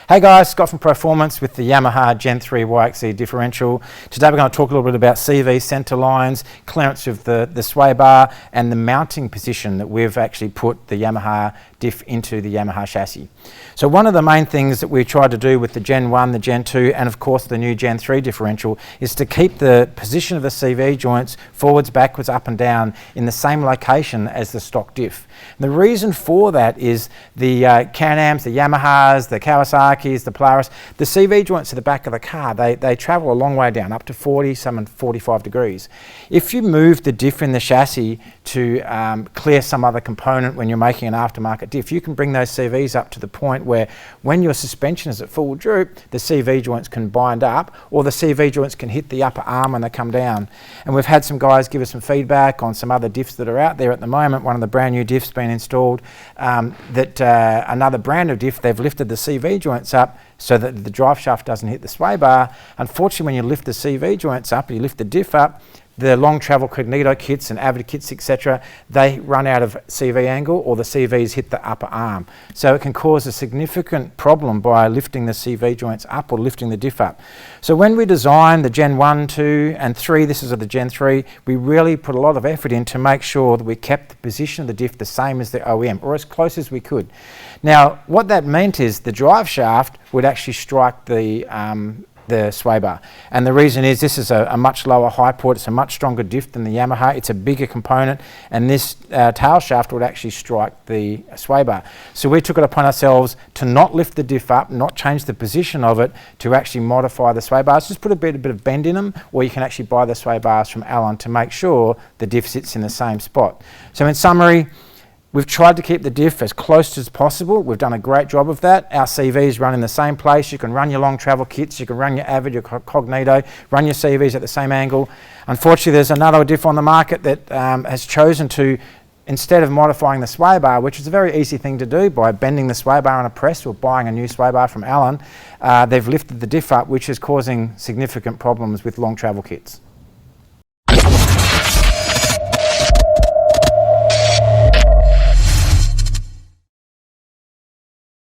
Hey guys, Scott from Performance with the Yamaha Gen 3 YXZ differential. Today we're going to talk a little bit about CV centre lines, clearance of the sway bar and the mounting position that we've actually put the Yamaha Diff into the Yamaha chassis. So one of the main things that we tried to do with the Gen 1, the Gen 2 and of course the new Gen 3 differential is to keep the position of the CV joints forwards, backwards, up and down in the same location as the stock Diff. And the reason for that is the Can-Ams, the Yamahas, the Kawasaki's, the Polaris, the CV joints at the back of the car, they travel a long way down, up to 40, some and 45 degrees. If you move the Diff in the chassis to clear some other component when you're making an aftermarket Diff, you can bring those CVs up to the point where when your suspension is at full droop, the CV joints can bind up or the CV joints can hit the upper arm when they come down. And we've had some guys give us some feedback on some other Diffs that are out there at the moment. One of the brand new Diffs been installed, another brand of Diff, they've lifted the CV joints up so that the drive shaft doesn't hit the sway bar. Unfortunately, when you lift the CV joints up, you lift the Diff up, the long travel Cognito kits and Avid kits, etc., they run out of CV angle or the CVs hit the upper arm. So it can cause a significant problem by lifting the CV joints up or lifting the Diff up. So when we designed the Gen 1, 2 and 3, this is of the Gen 3, we really put a lot of effort in to make sure that we kept the position of the Diff the same as the OEM or as close as we could. Now what that meant is the drive shaft would actually strike the sway bar, and the reason is this is a much lower high port, it's a much stronger Diff than the Yamaha, it's a bigger component, and this tail shaft would actually strike the sway bar. So we took it upon ourselves to not lift the Diff up, not change the position of it, to actually modify the sway bars, just put a bit of bend in them, or you can actually buy the sway bars from Allen to make sure the Diff sits in the same spot. So in summary, we've tried to keep the Diff as close as possible. We've done a great job of that. Our CVs run in the same place. You can run your long travel kits, you can run your Avid, your Cognito, run your CVs at the same angle. Unfortunately, there's another Diff on the market that has chosen to, instead of modifying the sway bar, which is a very easy thing to do by bending the sway bar on a press or buying a new sway bar from Allen, they've lifted the Diff up, which is causing significant problems with long travel kits.